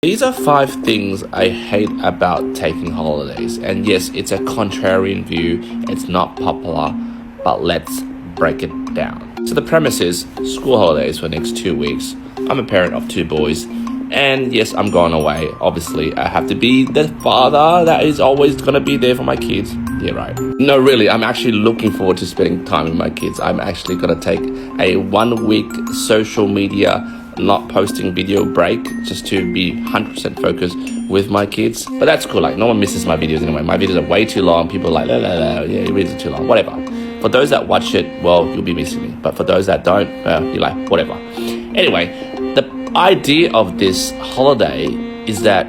These are 5 things I hate about taking holidays. And yes, it's a contrarian view. It's not popular, but let's break it down. So the premise is school holidays for the next 2 weeks. I'm a parent of 2 boys. And yes, I'm going away. Obviously, I have to be the father that is always going to be there for my kids. Yeah, right. No, really, I'm actually looking forward to spending time with my kids. I'm actually going to take a 1-week social media not posting video break just to be 100% focused with my kids. But that's cool. Like, no one misses my videos anyway. My videos are way too long. People are like, yeah, your videos are too long. Whatever. For those that watch it, well, you'll be missing me. But for those that don't, you're like, whatever. Anyway, the idea of this holiday is that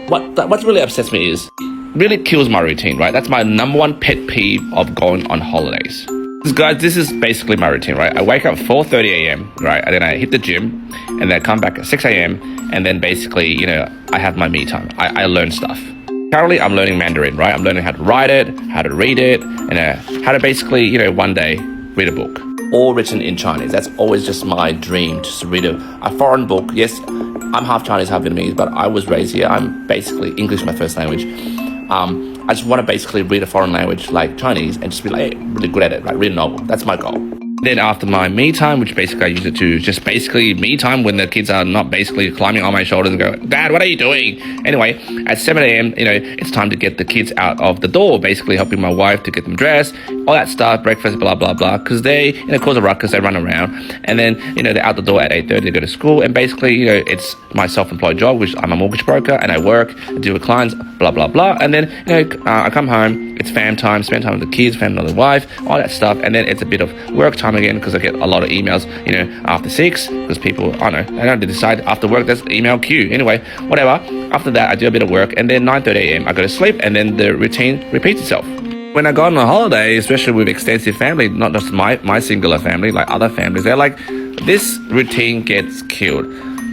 what really upsets me is really kills my routine, right? That's my number 1 pet peeve of going on holidays. Guys, this is basically my routine, right? I wake up 4:30 a.m., right? And then I hit the gym, and then I come back at 6 a.m. And then basically, I have my me time. I learn stuff. Currently, I'm learning Mandarin, right? I'm learning how to write it, how to read it, and how to basically, one day read a book. All written in Chinese. That's always just my dream, just to read a foreign book. Yes, I'm half Chinese, half Vietnamese, but I was raised here. I'm basically English, my first language. I just want to basically read a foreign language like Chinese and just be like, hey, really good at it, right? Read a novel. That's my goal. Then after my me time, which basically I use it to just basically me time when the kids are not basically climbing on my shoulders and go, Dad, what are you doing? Anyway, at 7 a.m., it's time to get the kids out of the door, basically helping my wife to get them dressed, all that stuff, breakfast, blah, blah, blah, because they, cause a ruckus, they run around. And then, they're out the door at 8:30, they go to school. And basically, it's my self-employed job, which I'm a mortgage broker and I work, I deal with clients, blah, blah, blah. And then, I come home, it's fam time, spend time with the kids, fam with the wife, all that stuff. And then it's a bit of work time again because I get a lot of emails, after 6 because people, I don't decide after work, there's email queue. Anyway, whatever. After that, I do a bit of work and then 9:30 a.m. I go to sleep and then the routine repeats itself. When I go on a holiday, especially with extensive family, not just my singular family, like other families, they're like, this routine gets killed.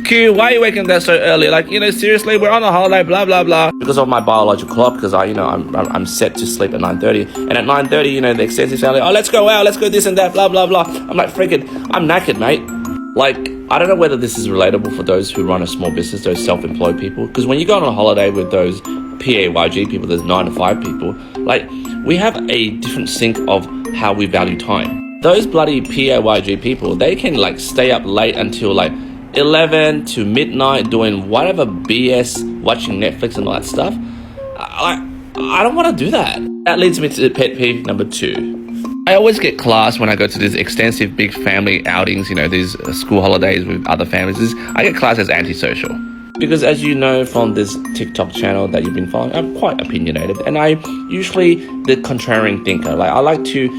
Q, why are you waking up so early? Like, seriously, we're on a holiday, blah, blah, blah. Because of my biological clock, because I'm set to sleep at 9:30. And at 9:30, the extensive family, let's go out, let's go this and that, blah, blah, blah. I'm like, freaking, I'm knackered, mate. Like, I don't know whether this is relatable for those who run a small business, those self-employed people. Because when you go on a holiday with those PAYG people, those 9-to-5 people, like, we have a different sync of how we value time. Those bloody PAYG people, they can, like, stay up late until, like, 11 to midnight doing whatever BS, watching Netflix and all that stuff. I don't want to do that. That leads me to pet peeve number 2. I always get class when I go to these extensive big family outings, these school holidays with other families. I get class as antisocial. Because as you know from this TikTok channel that you've been following, I'm quite opinionated. And I'm usually the contrarian thinker. Like, I like to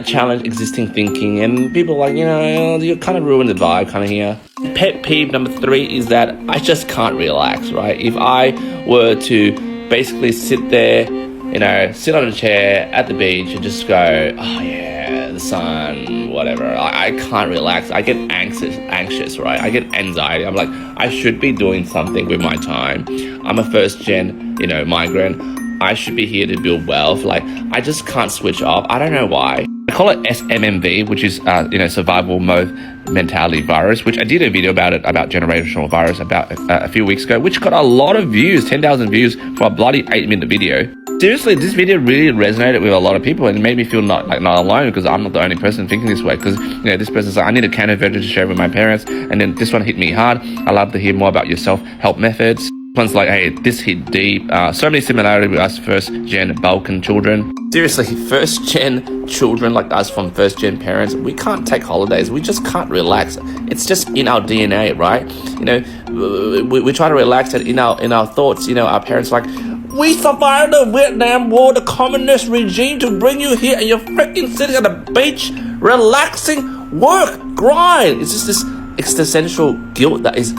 challenge existing thinking. And people are like, you kind of ruin the vibe kind of here. Pet peeve number 3 is that I just can't relax, right? If I were to basically sit there, sit on a chair at the beach and just go, oh yeah, the sun, whatever. I can't relax. I get anxious, right? I get anxiety. I'm like, I should be doing something with my time. I'm a first-gen, migrant. I should be here to build wealth. Like, I just can't switch off. I don't know why. I call it SMMV, which is, survival mode mentality virus, which I did a video about generational virus about a few weeks ago, which got a lot of views, 10,000 views for a bloody 8-minute video. Seriously, this video really resonated with a lot of people and it made me feel not alone because I'm not the only person thinking this way. Because, this person's like, I need a can of to share with my parents. And then this one hit me hard. I love to hear more about your self-help methods. One's like, hey, this hit deep. So many similarities with us first-gen Balkan children. Seriously, first-gen children like us from first-gen parents, we can't take holidays. We just can't relax. It's just in our DNA, right? We try to relax it in our thoughts. Our parents are like, we survived the Vietnam War, the communist regime to bring you here, and you're freaking sitting at the beach, relaxing, work, grind. It's just this existential guilt that is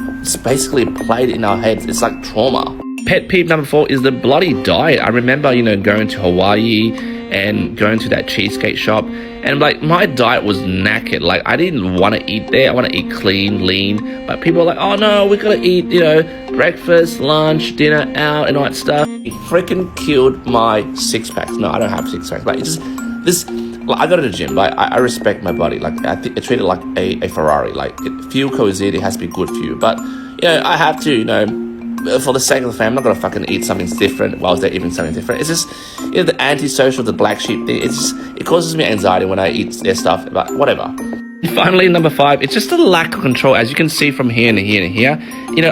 basically played in our heads. It's like trauma. Pet peeve number 4 is the bloody diet. I remember, going to Hawaii and going to that cheesecake shop, and like my diet was knackered. Like, I didn't want to eat there. I want to eat clean, lean. But people are like, oh no, we gotta eat, breakfast, lunch, dinner, out, and all that stuff. It freaking killed my 6-packs. No, I don't have 6-packs. Like, it's just this. Like, I go to the gym. Like, I respect my body. Like, I treat it like a Ferrari. Like, fuel goes in, it has to be good fuel. But I have to, for the sake of the family, I'm not gonna fucking eat something different whilst they're eating something different. It's just, the antisocial, the black sheep thing. It causes me anxiety when I eat their stuff. But whatever. Finally, number 5, it's just a lack of control. As you can see from here and here and here,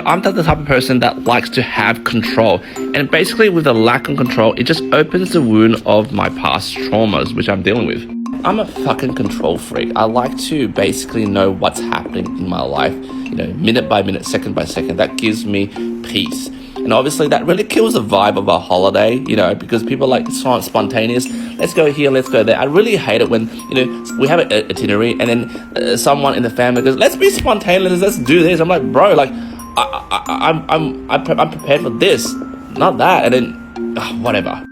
I'm the type of person that likes to have control. And basically with the lack of control, it just opens the wound of my past traumas, which I'm dealing with. I'm a fucking control freak. I like to basically know what's happening in my life, minute by minute, second by second. That gives me peace. And obviously that really kills the vibe of a holiday, because people like spontaneous. Let's go here, let's go there. I really hate it when, we have an itinerary and then someone in the family goes, let's be spontaneous, let's do this. I'm like, bro, like, I'm prepared for this, not that. And then, whatever.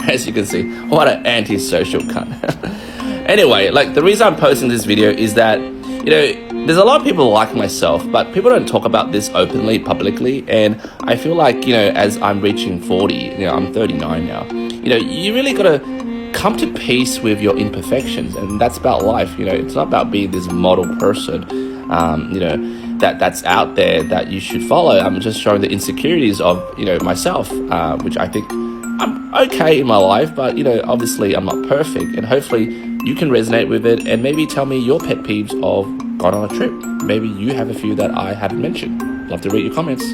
As you can see, what an antisocial cunt. Anyway, like, the reason I'm posting this video is that, there's a lot of people like myself, but people don't talk about this openly, publicly. And I feel like, as I'm reaching 40, I'm 39 now, you really got to come to peace with your imperfections. And that's about life. It's not about being this model person, that's out there that you should follow. I'm just showing the insecurities of, myself, which I think I'm okay in my life, but, obviously I'm not perfect. And hopefully you can resonate with it and maybe tell me your pet peeves of gone on a trip. Maybe you have a few that I haven't mentioned. Love to read your comments.